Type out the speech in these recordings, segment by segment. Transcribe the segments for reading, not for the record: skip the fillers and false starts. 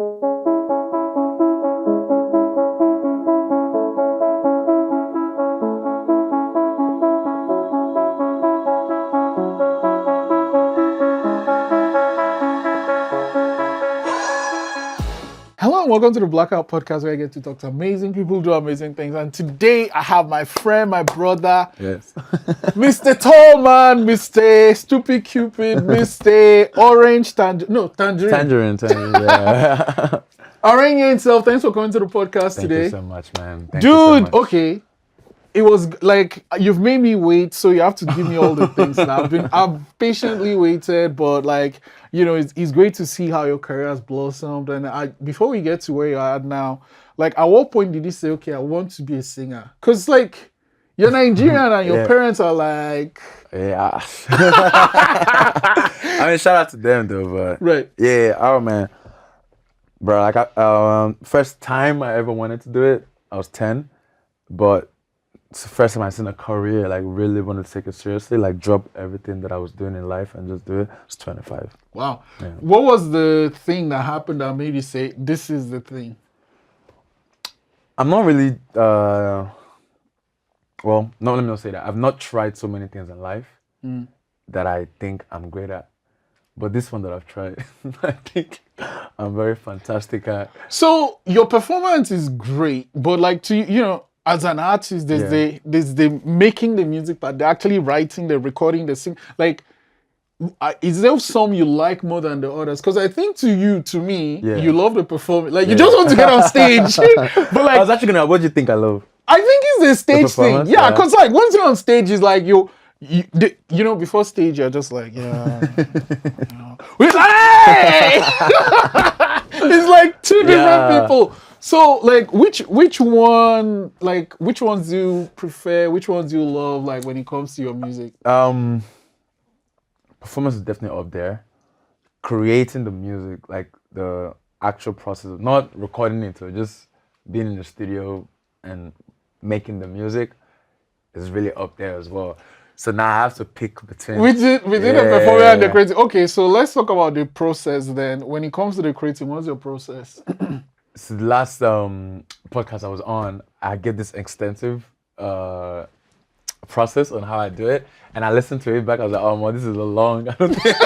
Hello and welcome to the Blackout Podcast, where I get to talk to amazing people who do amazing things. And today I have my friend, my brother, Yes. Mr. Tallman, Mr. Stupid Cupid, Mr. Orange Tangerine. Tangerine, yeah. aRENYE himself. Thanks for coming to the podcast Thank today. you so much, man. Thank you so Dude, much. okay. It was like you've made me wait, so you have to give me all the things now. I've patiently waited, but like, you know, it's great to see how your career has blossomed. And before we get to where you're at now, like, at what point did you say, okay, I want to be a singer? Because like, you're Nigerian and your Yeah. parents are like, Yeah. I mean, shout out to them though, but right. yeah, oh man. Bro, like first time I ever wanted to do it, I was 10, but it's the first time I seen a career, like really wanted to take it seriously, like drop everything that I was doing in life and just do it. It's 25. Wow. Yeah. What was the thing that happened that made you say, this is the thing? I'm not really, well, no, let me not say that. I've not tried so many things in life that I think I'm great at. But this one that I've tried, I think I'm very fantastic at. So your performance is great, but like, to you know, as an artist, there's the making the music part, the actually writing, the recording, the sing. Like, is there some you like more than the others? Because I think to me, you love the performance. Like, you just want to get on stage. But like, I was actually gonna, what do you think I love? I think it's the stage thing. Yeah, because like once you're on stage, it's like you know, before stage, you're just like, yeah. You know. It's like, hey! It's like two different people. So like, which ones do you prefer? Which ones do you love? Like when it comes to your music? Performance is definitely up there. Creating the music, like the actual process of not recording it, or just being in the studio and making the music is really up there as well. So now I have to pick between Within the performer and the creative. Okay, so let's talk about the process then. When it comes to the creative, what's your process? So the last podcast I was on, I get this extensive process on how I do it, and I listened to it back. I was like, oh man, this is a long. I don't think.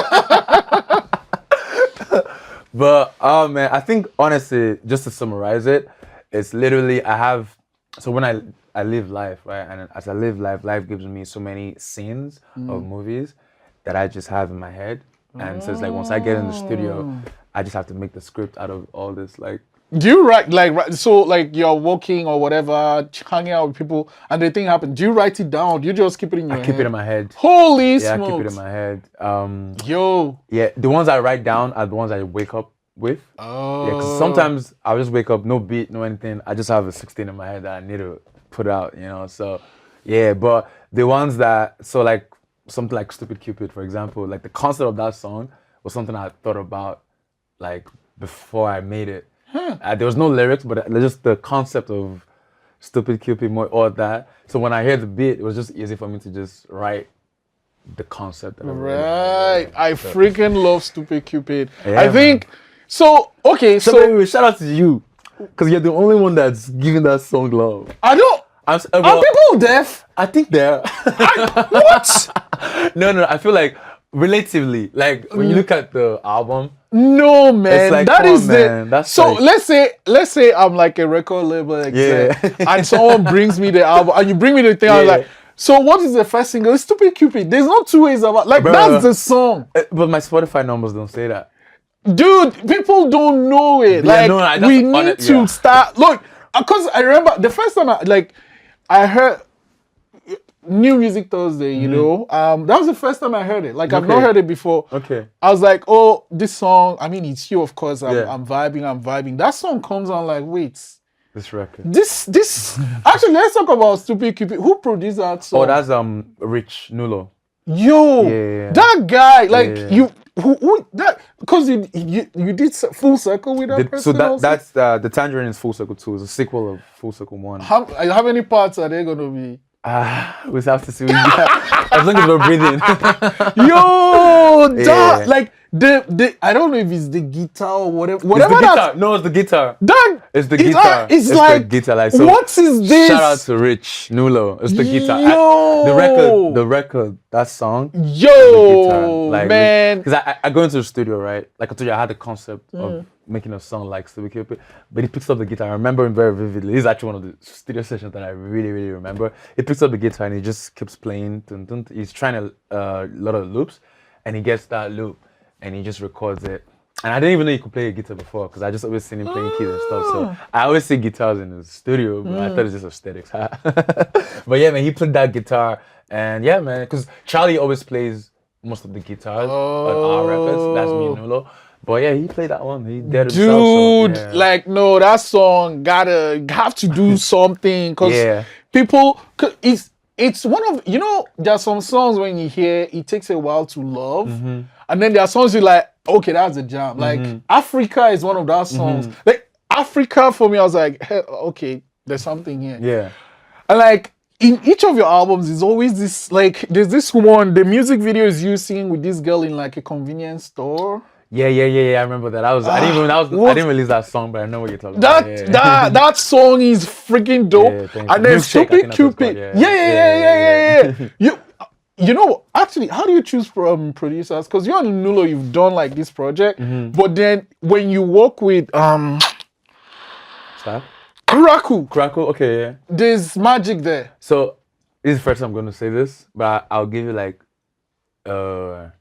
But oh man, I think honestly, just to summarize it, it's literally so when I live life, right, and as I live life gives me so many scenes of movies that I just have in my head, and so it's like once I get in the studio, I just have to make the script out of all this like. Do you write so like you're walking or whatever, hanging out with people, and the thing happens? Do you write it down? Do you just keep it in your head? I keep it in my head. Holy smokes! Yeah, I keep it in my head. Yo. Yeah, the ones I write down are the ones I wake up with. Oh. Yeah, because sometimes I'll just wake up, no beat, no anything. I just have a 16 in my head that I need to put out, you know. So yeah, but the ones so like something like Stupid Cupid, for example, like the concept of that song was something I thought about like before I made it. There was no lyrics, but just the concept of Stupid Cupid, more all that. So when I hear the beat, it was just easy for me to just write the concept. Right. I freaking love Stupid Cupid. Yeah, I think so. Okay, so anyway, shout out to you, because you're the only one that's giving that song love. I don't. Are people deaf? I think they're. What? No. I feel like relatively, like when you look at the album. No man, like, that is man. the. So like, let's say I'm like a record label exec, and someone brings me the album, and you bring me the thing. I'm like, so what is the first single? It's Stupid Cupid. There's not two ways about. Like, that's the song. But my Spotify numbers don't say that. Dude, people don't know it. Yeah, like, we need to start. Look, because I remember the first time I heard New Music Thursday, you know, that was the first time I heard it. Like, I've not heard it before. Okay. I was like, oh, this song, I mean, it's you, of course. I'm vibing. That song comes on like, wait. This record. This actually, let's talk about Stupid Cupid. Who produced that song? Oh, that's Rich Nulo. Yo, that guy, like Yeah. who that, because you did Full Circle with that person. So that's the Tangerine is Full Circle 2. It's a sequel of Full Circle 1. How many parts are there gonna be? We have to see. as long as we're breathing. Yo, Yeah. like the I don't know if it's the guitar or whatever. It's the Whatever guitar. that. No, it's the guitar. That It's the guitar. It's the like guitar. Like, so what is this? shout out to Rich Nulo. It's the guitar. Yo. The record, that song. Yo, The guitar. Like, man. because I go into the studio, right? Like I told you, I had the concept of making a song like Stupid Cupid, but he picks up the guitar. I remember him very vividly. This is actually one of the studio sessions that I really, really remember. He picks up the guitar and he just keeps playing. Dun, dun, dun. He's trying a lot of loops, and he gets that loop, and he just records it. And I didn't even know he could play a guitar before, because I just always seen him playing keys and stuff. So I always see guitars in the studio, but I thought it's just aesthetics. But yeah, man, he played that guitar, and yeah, man, because Charlie always plays most of the guitars on our records. That's me and Nulo. But yeah, he played that one. He did himself. Dude, So, yeah. like no, that song have to do something, because Yeah. people, it's one of, you know, there are some songs when you hear it takes a while to love, and then there are songs you're like, okay, that's a jam. Like Africa is one of those songs. Like Africa for me, I was like, hey, okay, there's something here. Yeah. And like in each of your albums, there's always this, like, there's this one, the music video is you singing with this girl in like a convenience store. Yeah. I remember that. I didn't release that song, but I know what you're talking That about. Yeah. that song is freaking dope. Yeah, thank And you. then Milkshake, I Stupid think that's what it's Cupid. called. You know, actually, how do you choose from producers? Because you're on Nulo, you've done like this project, but then when you work with Stop. Kraku, Okay, yeah. there's magic there. So this is the first time I'm going to say this, but I'll give you like a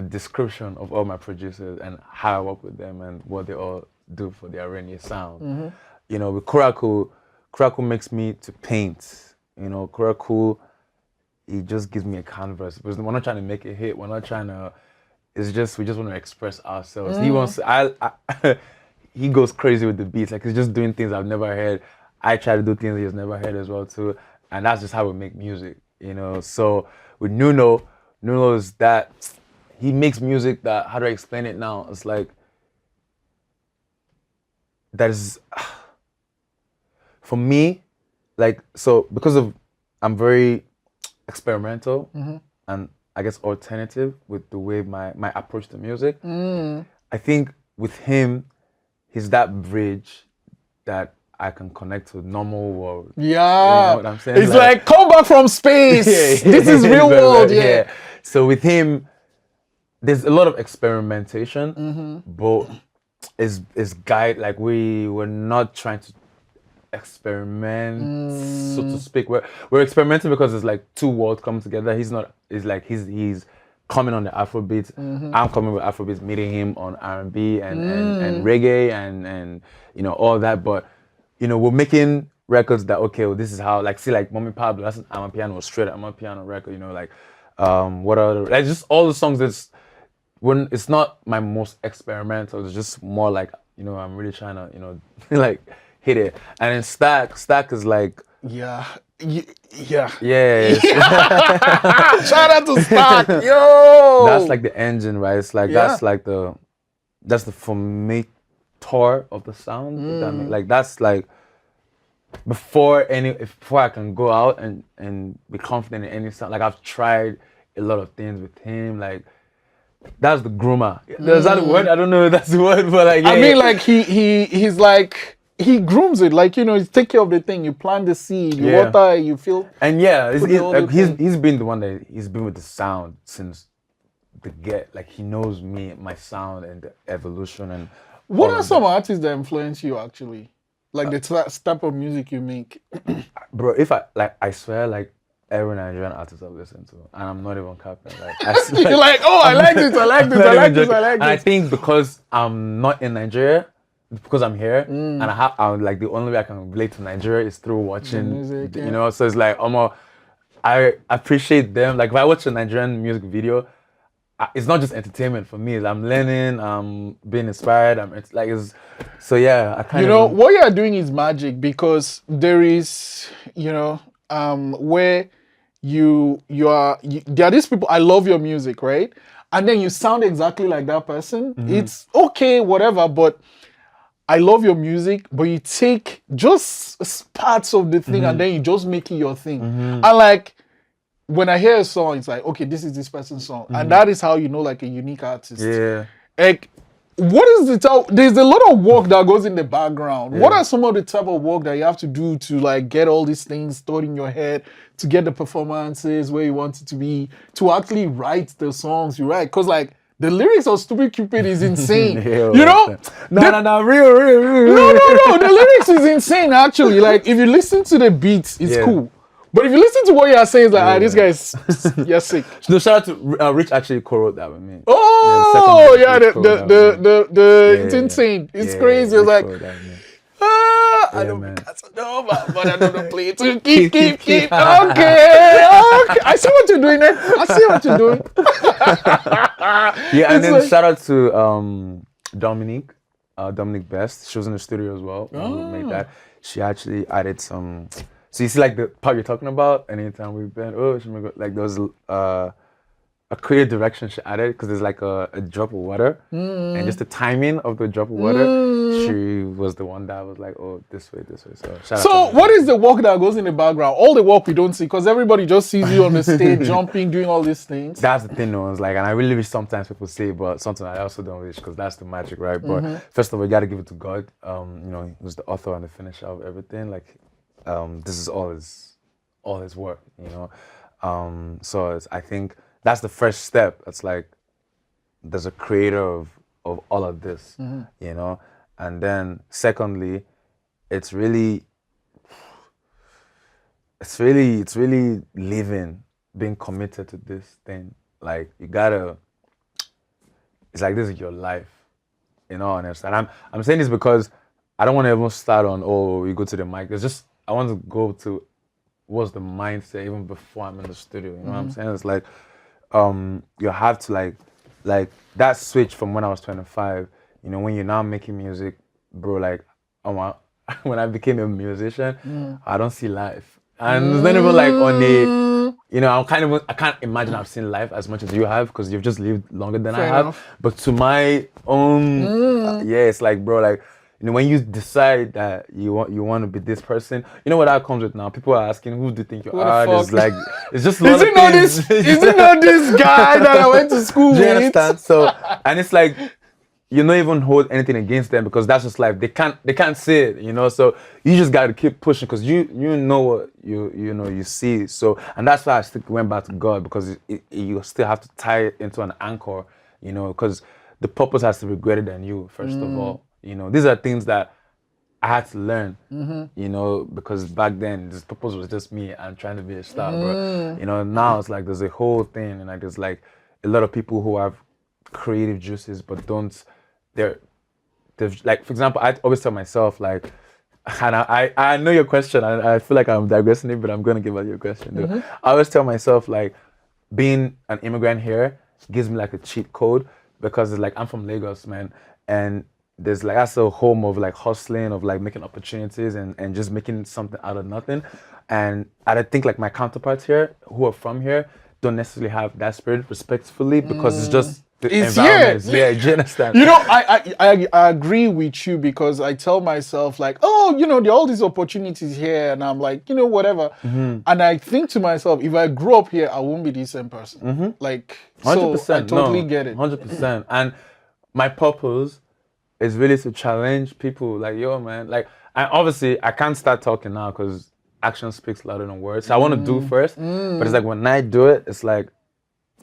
description of all my producers and how I work with them and what they all do for the aRENYE sound. You know, with Kraku makes me to paint. You know, Kraku, he just gives me a canvas. Because we're not trying to make a hit. We're not trying to. It's just we just want to express ourselves. He wants. He goes crazy with the beats. Like he's just doing things I've never heard. I try to do things he's never heard as well too. And that's just how we make music. You know. So with Nuno is that he makes music that, how do I explain it now? It's like that is for me, like, so because of I'm very experimental and I guess alternative with the way my approach to music. I think with him, he's that bridge that I can connect to normal world. Yeah. You know what I'm saying? It's like come back from space. This is real world. Yeah. So with him, there's a lot of experimentation, but it's guide, like we're not trying to experiment, so to speak. We're experimenting because it's like two worlds coming together. He's coming on the Afrobeats. I'm coming with Afrobeats, meeting him on R&B and reggae and you know all that. But you know, we're making records that, okay, well, this is how, like, see, like Mommy Pablo, that's an Amapiano, straight Amapiano record. You know, like what other, like just all the songs that's when it's not my most experimental. It's just more like, you know, I'm really trying to, you know, like hit it. And then Stack is like, Yeah. yeah. Shout out to Stack. Yo. That's like the engine, right? It's like that's the formator of the sound. If that makes, like that's like before I can go out and be confident in any sound. Like I've tried a lot of things with him. Like that's the groomer. Is that a word? I don't know if that's the word, but like I mean, like he's like, he grooms it, like, you know, you take care of the thing, you plant the seed, you water, you feel. And he's been the one that he's been with the sound since the get. Like he knows me, my sound, and the evolution. And what are some artists that influence you actually, like the type of music you make? Bro, I swear, like every Nigerian artist I've listened to, and I'm not even capping. Like, you're like, oh, I like this. And I think because I'm not in Nigeria, because I'm here, and I'm like the only way I can relate to Nigeria is through watching music, you know. So it's like I appreciate them. Like if I watch a Nigerian music video, it's not just entertainment for me. I'm learning, I'm being inspired. So yeah. I kind of what you are doing is magic, because there is, you know, where there are these people. I love your music, right? And then you sound exactly like that person. It's okay, whatever, but I love your music, but you take just parts of the thing and then you just make it your thing. And like, when I hear a song, it's like, okay, this is this person's song. And that is how you know like a unique artist. Yeah. Like, what is the type? There's a lot of work that goes in the background. What are some of the type of work that you have to do to like get all these things stored in your head, to get the performances where you want it to be, to actually write the songs you write? Because like the lyrics of Stupid Cupid is insane. You know? No, real. No. The lyrics is insane actually. Like if you listen to the beats, it's cool. But if you listen to what you are saying, it's like, this guy is, you're sick. No, shout out to Rich actually co-wrote that with me. Oh, it's insane. It's crazy. It's like, I don't Casanova, but I don't play to keep. Okay. I see what you're doing there. And then shout out to Dominique Best. She was in the studio as well. Who made that. She actually added some. So you see, like the part you're talking about. Anytime we've been, like there was a creative direction she added because there's like a drop of water, and just the timing of the drop of water. She was the one that was like, oh, this way. So what is the work that goes in the background? All the work we don't see, because everybody just sees you on the stage jumping, doing all these things. That's the thing, no one's like, and I really wish sometimes people say, but sometimes I also don't wish because that's the magic, right? But first of all, you got to give it to God. He was the author and the finisher of everything. Like. This is all his work, So I think that's the first step. It's like there's a creator of all of this, And then secondly, it's really living, being committed to this thing. Like it's like this is your life, honest. And I'm saying this because I don't want to even start on, you go to the mic. It's just I want to go to what's the mindset even before I'm in the studio. You know what I'm saying? It's like you have to like that switch from when I was 25. When you're now making music, bro. Like when I became a musician, I don't see life, and it's not even like on a. I can't imagine I've seen life as much as you have because you've just lived longer than I have. But to my own, it's like, bro, like. When you decide that you want to be this person, you know what that comes with now. People are asking, "Who do you think you are?" It's like, it's just. Is it not this guy that I went to school with? Do you understand? So, and it's like, you don't even hold anything against them because that's just life. They can't say it, So you just got to keep pushing because you know what you see. So, and that's why I still went back to God because you still have to tie it into an anchor, because the purpose has to be greater than you first of all. These are things that I had to learn, because back then this purpose was just me and trying to be a star, bro. Now it's like there's a whole thing, and like there's like a lot of people who have creative juices, but they've like, for example, I always tell myself like, and I know your question, and I feel like I'm digressing it, but I'm gonna give out your question. I always tell myself like, being an immigrant here gives me like a cheat code because it's like I'm from Lagos, man, and there's like that's a home of like hustling, of like making opportunities and just making something out of nothing. And I think like my counterparts here who are from here don't necessarily have that spirit, respectfully, because it's just the environment. Yeah, do you understand? I agree with you because I tell myself like, there are all these opportunities here, and I'm like, whatever. And I think to myself, if I grew up here, I won't be the same person. Like, 100%. So I totally get it. 100%. And my purpose is really to challenge people like, yo, man. Like, and obviously, I can't start talking now because action speaks louder than words. So I want to do first. But it's like when I do it, it's like,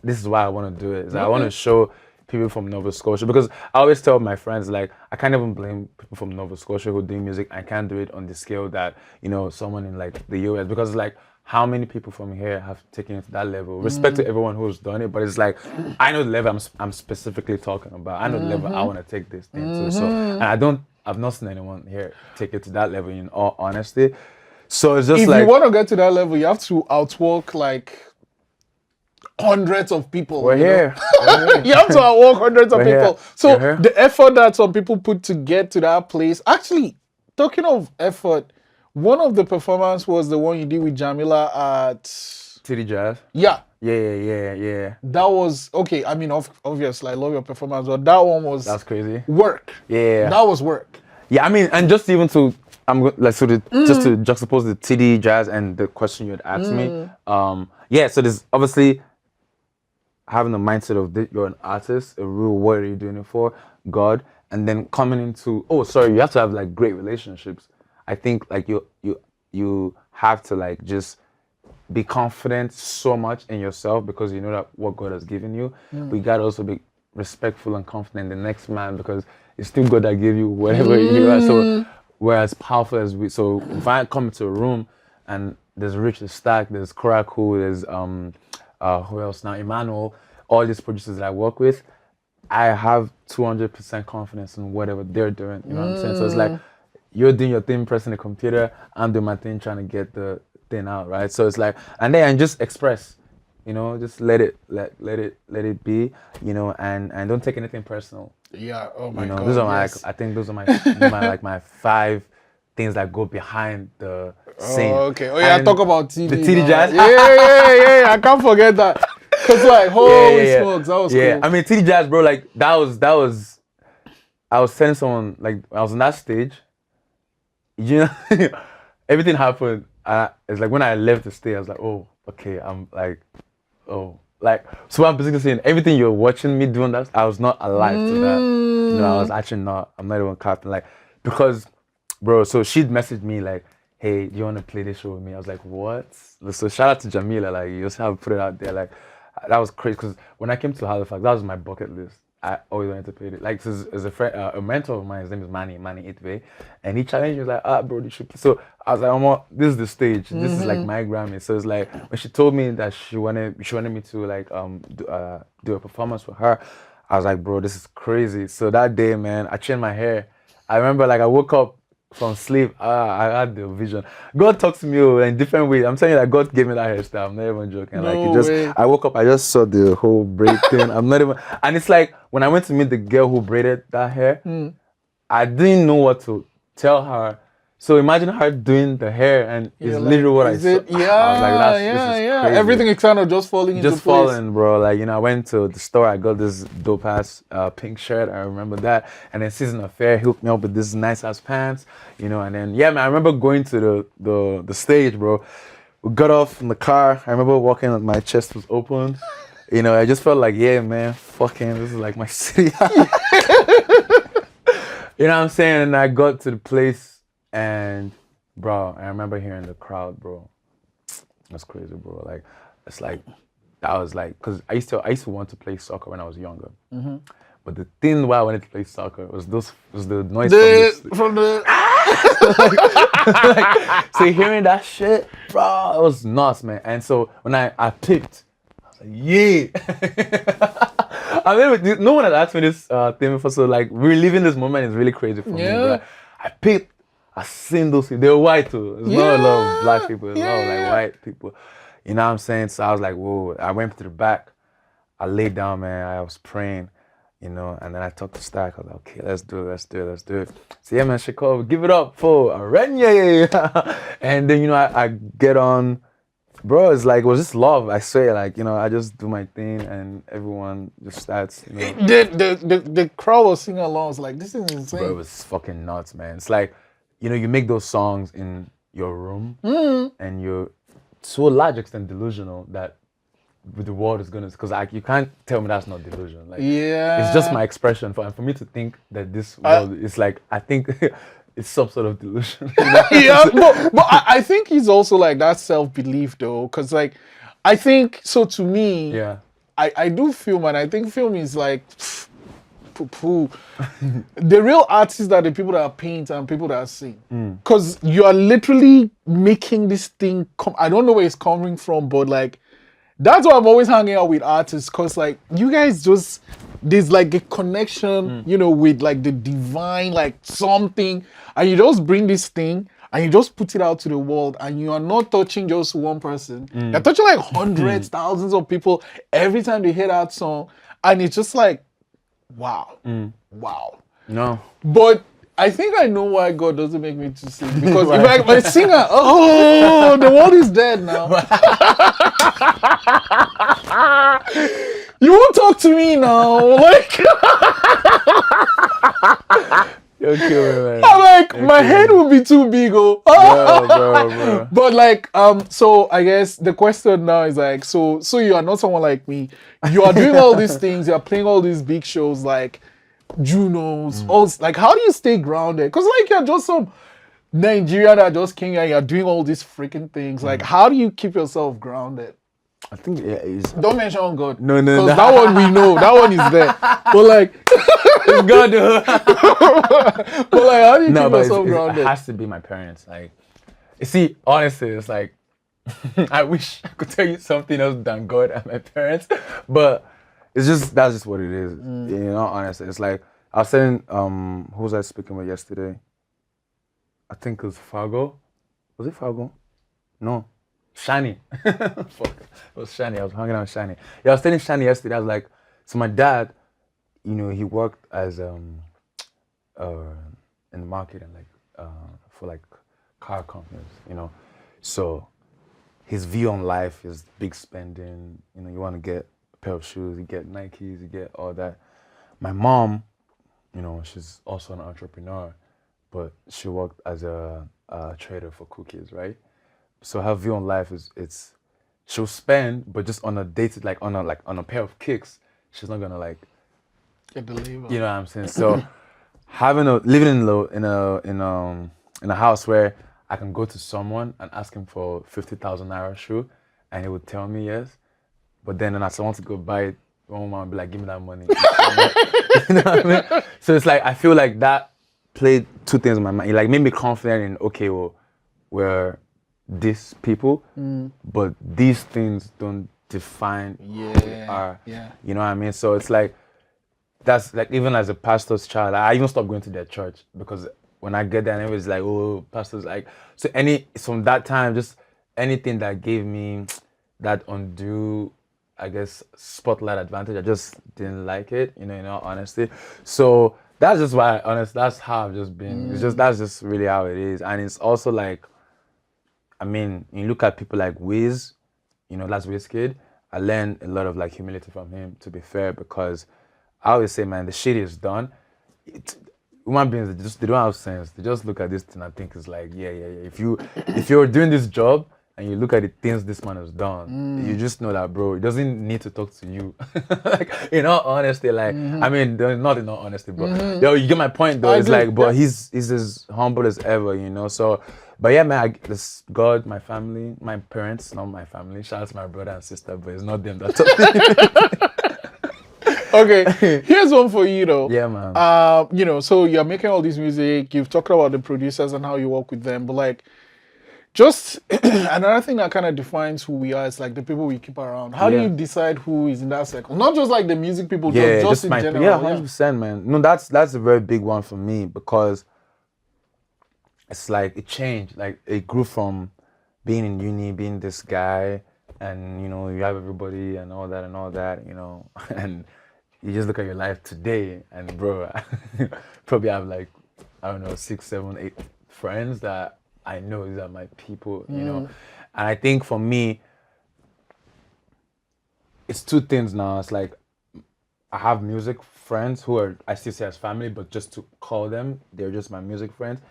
this is why I want to do it. It's like, I want to show people from Nova Scotia, because I always tell my friends, like, I can't even blame people from Nova Scotia who do music. I can't do it on the scale that, someone in like the US, because like, how many people from here have taken it to that level? Respect to everyone who's done it, but it's like, I know the level I'm specifically talking about. I know the level I want to take this thing to. So, and I've not seen anyone here take it to that level, in all honesty. So it's just if like, you want to get to that level, you have to outwork like hundreds of people. We're here. You have to outwork hundreds of people. So the effort that some people put to get to that place, actually, talking of effort, one of the performances was the one you did with Jamila at TD Jazz. Yeah. Yeah. That was okay. I mean, obviously, I love your performance, but that one was that's crazy. Work. Yeah. That was work. Yeah, I mean, and just even to just to juxtapose the TD jazz and the question you had asked me. So there's obviously having the mindset of you're an artist, a real what are you doing it for? God, and then coming into you have to have like great relationships. I think like you have to like just be confident so much in yourself because you know that what God has given you. But you gotta also be respectful and confident in the next man because it's still God that gave you whatever you are. So we're as powerful as we. So if I come into a room and there's Rich the Stack, there's Koraku, there's who else now? Emmanuel, all these producers that I work with, I have 200% confidence in whatever they're doing. You know what I'm saying? So it's like you're doing your thing, pressing the computer, I'm doing my thing, trying to get the thing out, right? So it's like, and then just express, you know, just let it be, you know, and don't take anything personal. Yeah. Oh my God. Those are I think those are my my 5 things that go behind the scene. Oh, okay. Oh yeah, and talk about TD. The TD jazz. Yeah. I can't forget that. Cause like holy smokes, that was cool. I mean TD jazz, bro. Like that was. I was telling someone like I was on that stage. You know, everything happened. It's like when I left the stage, I was like, oh, okay. I'm like, oh. Like, so I'm basically saying everything you're watching me doing that, I was not alive to that. No, I was actually not. I'm not even capping. Like, because, bro, so she'd messaged me like, hey, do you want to play this show with me? I was like, what? So shout out to Jamila. Like, you just have to put it out there. Like, that was crazy. Because when I came to Halifax, that was my bucket list. I always wanted to play it. Like, so as a friend, a mentor of mine, his name is Manny Itve, and he challenged me, he was like, bro, you should play. So I was like, this is the stage. This is like my Grammy. So it's like, when she told me that she wanted me to like do a performance for her, I was like, bro, this is crazy. So that day, man, I changed my hair. I remember like I woke up from sleep, I had the vision. God talks to me in different ways. I'm telling you that God gave me that hairstyle. I'm not even joking. I woke up, I just saw the whole braid thing. I'm not even, and it's like when I went to meet the girl who braided that hair, I didn't know what to tell her. So imagine her doing the hair, and it's literally what I saw. Yeah, I was like, this is crazy. Everything is kind of just falling into place. Just falling, bro. Like, you know, I went to the store, I got this dope ass pink shirt. I remember that. And then Season of Fair hooked me up with this nice ass pants, you know. And then, yeah, man, I remember going to the stage, bro. We got off in the car. I remember walking, and my chest was open. You know, I just felt like, yeah, man, fucking, this is like my city. You know what I'm saying? And I got to the place. And bro, I remember hearing the crowd, bro. That's crazy, bro. Like, it's like that was like, cause I used to want to play soccer when I was younger. But the thing why I wanted to play soccer was the noise from the like, so hearing that shit, bro, it was nuts, man. And so when I picked, I was like, yeah. I mean, no one had asked me this thing before, so like reliving this moment is really crazy for me. Bro. I picked. I seen those people. They were white too. There's not a lot of black people. There's a lot of like white people. You know what I'm saying? So I was like, whoa. I went to the back. I laid down, man. I was praying, you know, and then I talked to Stack. I was like, okay, let's do it. So yeah, man, Chicago, give it up for aRENYE. And then, you know, I get on. Bro, it's like, it was just love. I swear, like, you know, I just do my thing and everyone just starts, you know. The crowd was singing along. I was like, this is insane. Bro, it was fucking nuts, man. It's like, you know, you make those songs in your room and you're to a large extent delusional that the world is gonna, because like you can't tell me that's not delusion. Like, it's just my expression for me to think that this world is like, I think it's some sort of delusion. But I think he's also like that self-belief though, because like I think so to me. I do film, and I think film is like. The real artists are the people that paint and people that sing, because you are literally making this thing I don't know where it's coming from, but like that's why I'm always hanging out with artists, because like you guys just, there's like a connection, you know, with like the divine, like something, and you just bring this thing and you just put it out to the world, and you are not touching just one person, you're touching like hundreds, thousands of people every time they hear that song, and it's just like, wow. No. But I think I know why God doesn't make me to sing. Because if I'm a singer, the world is dead now. You won't talk to me now. Like, You'll kill me, man. I'm like, You'll my kill head me. would be too big, oh. Bro. But like, so I guess the question now is like, so you are not someone like me. You are doing all these things. You are playing all these big shows like Junos. All like, how do you stay grounded? Because like you're just some Nigerian that just came here. You're doing all these freaking things. Like, how do you keep yourself grounded? I think it's Don't mention God. No. Because that one we know. That one is there. But like, It's God. but like, how do you keep But yourself grounded? it has to be my parents. Like, you see, honestly, it's like I wish I could tell you something else than God and my parents, but that's just what it is. You know, honestly, it's like I was saying. Who was I speaking with yesterday? I think it was Fargo. Was it Fargo? No. Shani. Fuck. It was Shani. I was hanging out with Shani. Yeah, I was telling Shani yesterday, I was like, so my dad, you know, he worked as in the market and like for like car companies, you know. So his view on life is big spending, you know, you want to get a pair of shoes, you get Nikes, you get all that. My mom, you know, she's also an entrepreneur, but she worked as a trader for cookies, right? So her view on life is she'll spend, but just on a dated like on a pair of kicks, she's not gonna like Get the label. you know what I'm saying? So living in a house where I can go to someone and ask him for 50,000 naira shoe and he would tell me yes. But then when I want to go buy it, one woman would be like, give me that money. You know what I mean? So it's like I feel like that played two things in my mind. It like made me confident in okay, well, we're these people, but these things don't define who we are. Yeah. You know what I mean? So it's like that's like even as a pastor's child, I even stopped going to their church because when I get there, it was like, oh, pastors like so from that time, just anything that gave me that undue, I guess, spotlight advantage, I just didn't like it, you know, in all honesty. So that's just why that's how I've just been. That's just really how it is. And it's also like, I mean, you look at people like Wiz, you know, that's Wizkid. I learned a lot of like humility from him, to be fair, because I always say, man, the shit is done. Human beings, they don't have sense. They just look at this thing and think it's like, yeah. If you're doing this job and you look at the things this man has done, you just know that, bro, he doesn't need to talk to you. Like, in all honesty, like, I mean, not in all honesty, but yo, you get my point though. It's like, but he's as humble as ever, you know. So, but yeah, man, this God, my family, my parents, not my family. Shout out to my brother and sister, but it's not them that talk. Okay, here's one for you though. Yeah, man. You know, so you're making all this music. You've talked about the producers and how you work with them, but like, just another thing that kind of defines who we are is like the people we keep around. How do you decide who is in that circle? Not just like the music people, just in general. Yeah, 100%, man. No, that's a very big one for me because it's like it changed. Like it grew from being in uni, being this guy, and you know you have everybody and all that, you know, and you just look at your life today, and bro, probably have like I don't know 6, 7, 8 friends that I know these are my people, you know, and I think for me, it's two things now. It's like I have music friends who I still say as family, but just to call them, they're just my music friends.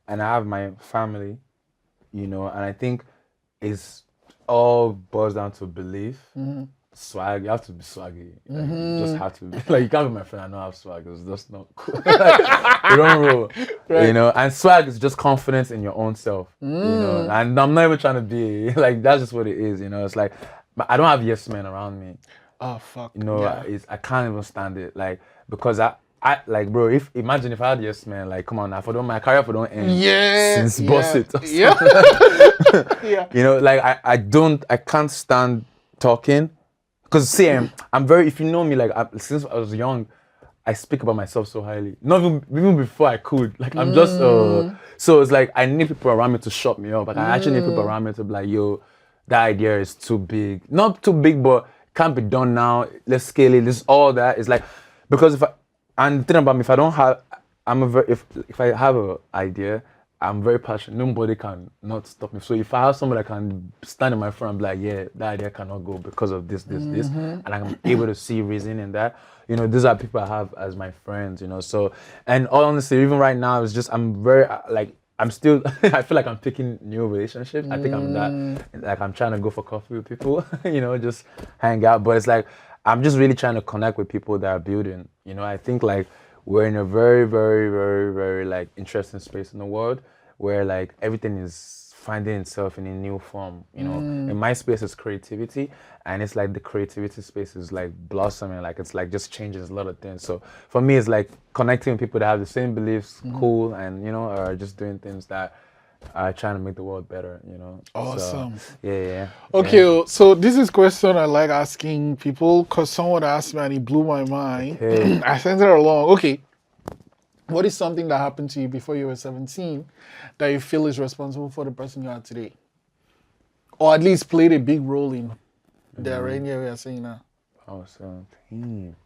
And I have my family, you know, and I think it's all boils down to belief. Swag, you have to be swaggy. Like, you just have to be. Like, you can't be my friend and not have swag. It's just not cool. Like, you don't roll, you know. And swag is just confidence in your own self, you know. And I'm not even trying to be, like, that's just what it is, you know. It's like, but I don't have yes men around me. Oh, fuck. You know, I can't even stand it. Like, because I like, bro, imagine if I had yes man, like, come on now, my career don't end. Since Boss It. Yeah. You know, like, I can't stand talking. Because, see, I'm very, if you know me, like, since I was young, I speak about myself so highly. Not even before I could. Like, I'm just, so it's like, I need people around me to shut me up. Like, I actually need people around me to be like, yo, that idea is too big. Not too big, but can't be done now. Let's scale it. This all that. It's like, because and the thing about me, if I don't have, if I have an idea, I'm very passionate. Nobody can not stop me. So if I have somebody that can stand in my front and be like, yeah, that idea cannot go because of this, and I'm able to see reason in that, you know, these are people I have as my friends, you know. So, and all honestly, even right now, it's just, I'm very, like, I'm still, I feel like I'm picking new relationships. I think I'm that, like, I'm trying to go for coffee with people, you know, just hang out. But it's like, I'm just really trying to connect with people that are building, you know. I think, like, we're in a very, very, very, very, like, interesting space in the world where, like, everything is finding itself in a new form, you know. In my space is creativity, and it's like the creativity space is like blossoming, like it's like just changes a lot of things. So for me, it's like connecting with people that have the same beliefs, cool, and, you know, are just doing things that are trying to make the world better, you know. Awesome. So, yeah. Okay, so this is question I like asking people because someone asked me and it blew my mind. Okay. I sent it along. Okay. What is something that happened to you before you were 17 that you feel is responsible for the person you are today? Or at least played a big role in the aRENYE we are saying now? I was 17.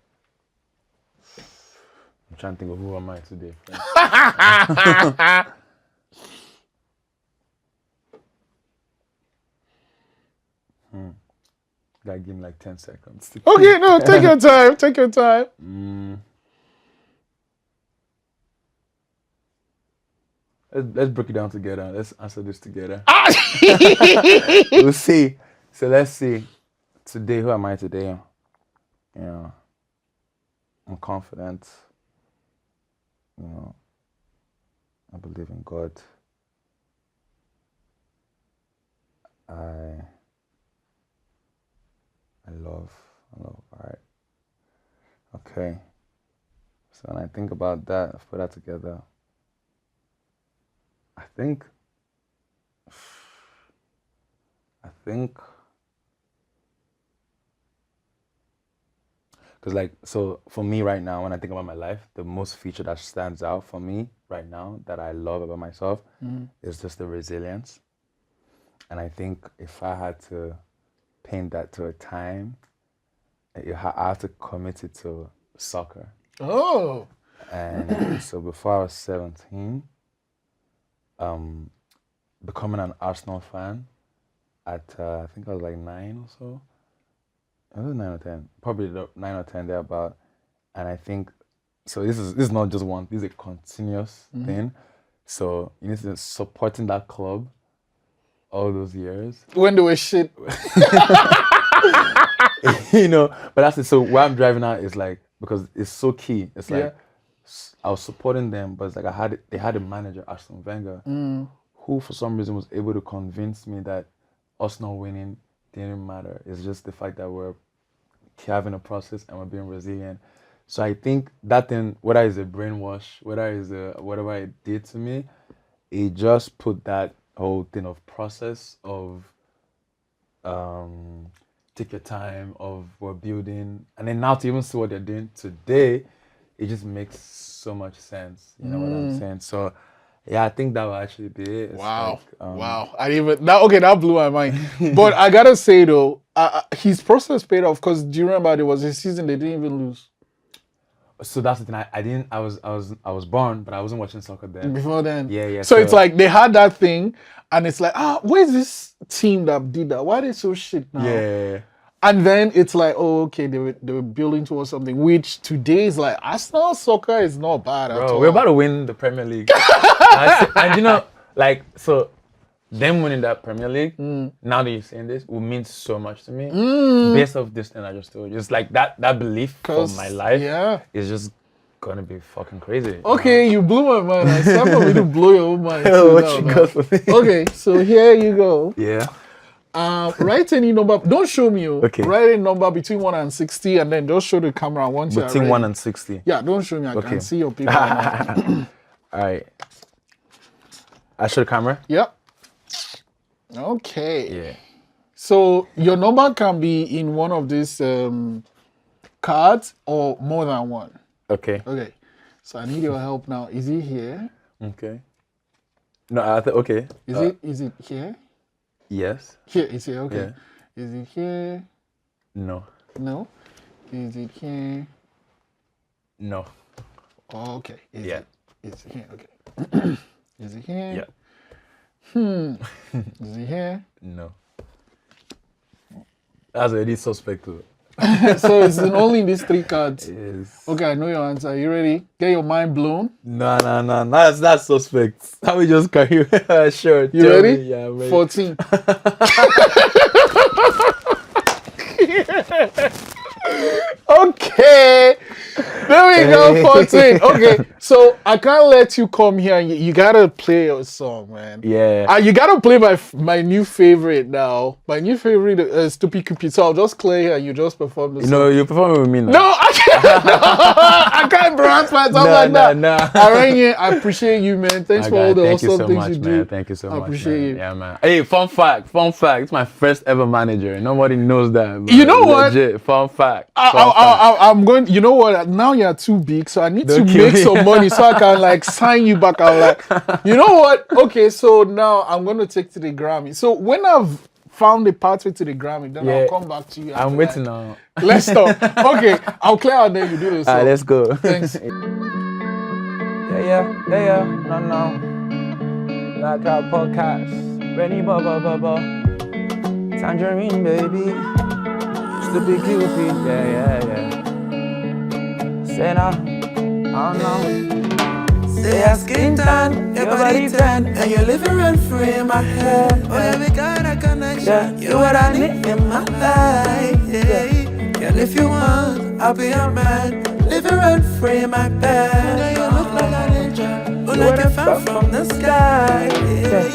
I'm trying to think of who am I today. Gotta give me like 10 seconds. Okay, no, take your time. Take your time. Let's break it down together. Let's answer this together. We'll see. So let's see. Today, who am I today? You know, I'm confident. You know, I believe in God. I love art. Okay. So when I think about that, I put that together. I think, because like, so for me right now, when I think about my life, the most feature that stands out for me right now that I love about myself is just the resilience. And I think if I had to paint that to a time, I have to commit it to soccer. Oh. And so before I was 17, becoming an Arsenal fan at I think I was like 9 or so. I was 9 or 10, probably 9 or 10 thereabout. And I think so. This is not just one. This is a continuous thing. So you need to supporting that club all those years. When they were shit. You know, but that's it. So where I'm driving at is like, because it's so key. It's like I was supporting them, but it's like they had a manager, Arsene Wenger, who for some reason was able to convince me that us not winning didn't matter. It's just the fact that we're having a process and we're being resilient. So I think that thing, whether it's a brainwash, whether it's whatever it did to me, it just put that whole thing of process of take your time, of we're building, and then now to even see what they're doing today, it just makes so much sense. You know what I'm saying? So yeah, I think that will actually be it. It's Wow. like, Wow. I didn't even that blew my mind. But I gotta say though, his process paid off because do you remember there was a season they didn't even lose? So that's the thing. I was born, but I wasn't watching soccer then. Before then. Yeah. So it's like they had that thing and it's like, where's this team that did that? Why are they so shit now? Yeah. And then it's like, oh, okay, they were building towards something, which today is like, Arsenal soccer is not bad at all. We're about to win the Premier League. and you know, like, so them winning that Premier League, now that you're saying this, will mean so much to me. Based off this thing I just told you. It's like that belief for my life is just gonna be fucking crazy. Okay, you blew my mind. I start for me to blow your own mind. What you got for me? Okay, so here you go. Yeah. Write any number. Don't show me. Okay. Write a number between 1 and 60, and then just show the camera once you're ready. Between 1 and 60. Yeah, don't show me. I can see your people. All right. I show the camera. Yep. Okay. Yeah. So your number can be in one of these cards or more than one. Okay. Okay. So I need your help now. Is it here? Okay. No, okay. Is it here? Yes. Here, is it okay? Yeah. Is it here? No. No. Is it here? No. Oh, okay. Is it here? Okay. Is he here? Yeah. Is he here? No. That's already suspect too. So it's only in these 3 cards. Yes. Okay, I know your answer. Are you ready? Get your mind blown. No. That's suspect. How we just carry you? Sure. You ready? Me. Yeah, I'm ready. 14. Okay. There we go, 14. Okay, so I can't let you come here. You gotta play your song, man. Yeah. You gotta play my new favorite now. My new favorite is Stupid Cupid. So I'll just play here and you just perform the song. No, you're performing with me now. No, I can't. No, I can't brand myself like that. No. aRENYE, I appreciate you, man. Thanks for all the awesome things you do. Man. Thank you so much. I appreciate you. Yeah, man. Hey, fun fact. It's my first ever manager. Nobody knows that. You know what? Legit. Fun fact. I'm going. You know what? Now you're too big, so I need to make some money so I can like sign you back. I'm like, you know what? Okay, so now I'm going to take to the Grammy. So when I've found a pathway to the Grammy, then I'll come back to you. I'm waiting now. Let's stop. Okay, I'll clear out then you do this. Alright, let's go. Thanks. Yeah. No. Like our podcast. Ready, bubba. Tangerine, baby. Stupid Cupid. Yeah. Say now. I don't know. Say your skin tan, your body tan, and you're living rent free in my head. Oh yeah, we got a connection. You're what I need in my life. Yeah. Girl, if you want, I'll be your man. Living rent free in my bed. Girl, you look like an angel, or like a fan from the sky. Yeah.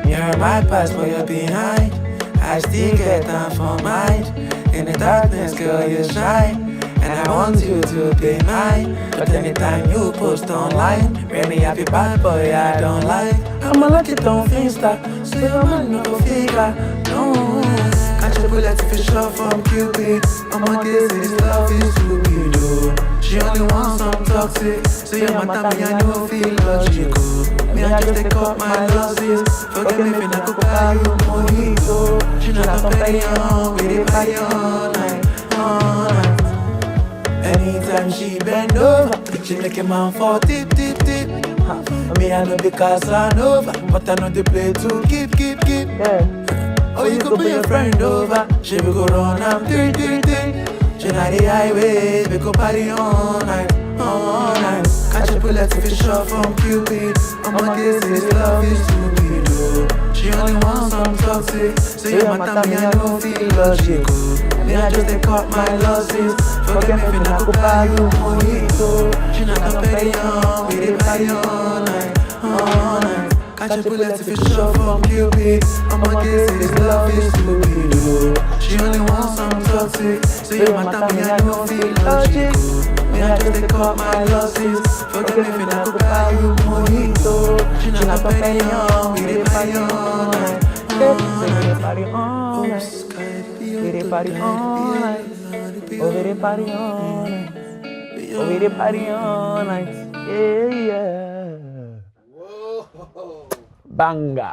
You're my past, but you're behind. I still get time for mine. In the darkness, girl, you shine. And I want you to be mine. But anytime you post online, really happy bad boy, I don't like. I'ma like it on Insta, so your man no go figure. No, catch a bullet if you shot from Cupid. I'ma guess this love is stupid, oh. She only wants some toxic, so your mata me I no feel logical. Me I just take up my losses. Forget me if I could buy you mojito. She not a penny on, we dey party all night, all night. Anytime she bend over, she make a man fall tip. Me I know the Casanova, but I know the play to keep. Yeah. Oh, you could be your friend over, she will go run and three. She not the highway, we go party all night. Catch a bullet if you shot from Cupid. I'ma guess this love is stupid, oh. She only wants some toxic, so your mata me I don't feel logical. Me I just take up my losses. Forget me if I could buy you mojito. She not a penny on, we dey party all night. Catch a bullet if you shot from Cupid. I'ma guess this love is stupid, oh. She only wants some toxic, so your mata me I don't feel logical. Me I just take up my losses. Forget me if I could buy you mojito. She not a penny on, we dey party all night. Party all night. We dey party all night. Oh, we dey party all night. Oh, we dey party all night. Yeah. Whoa. Banga.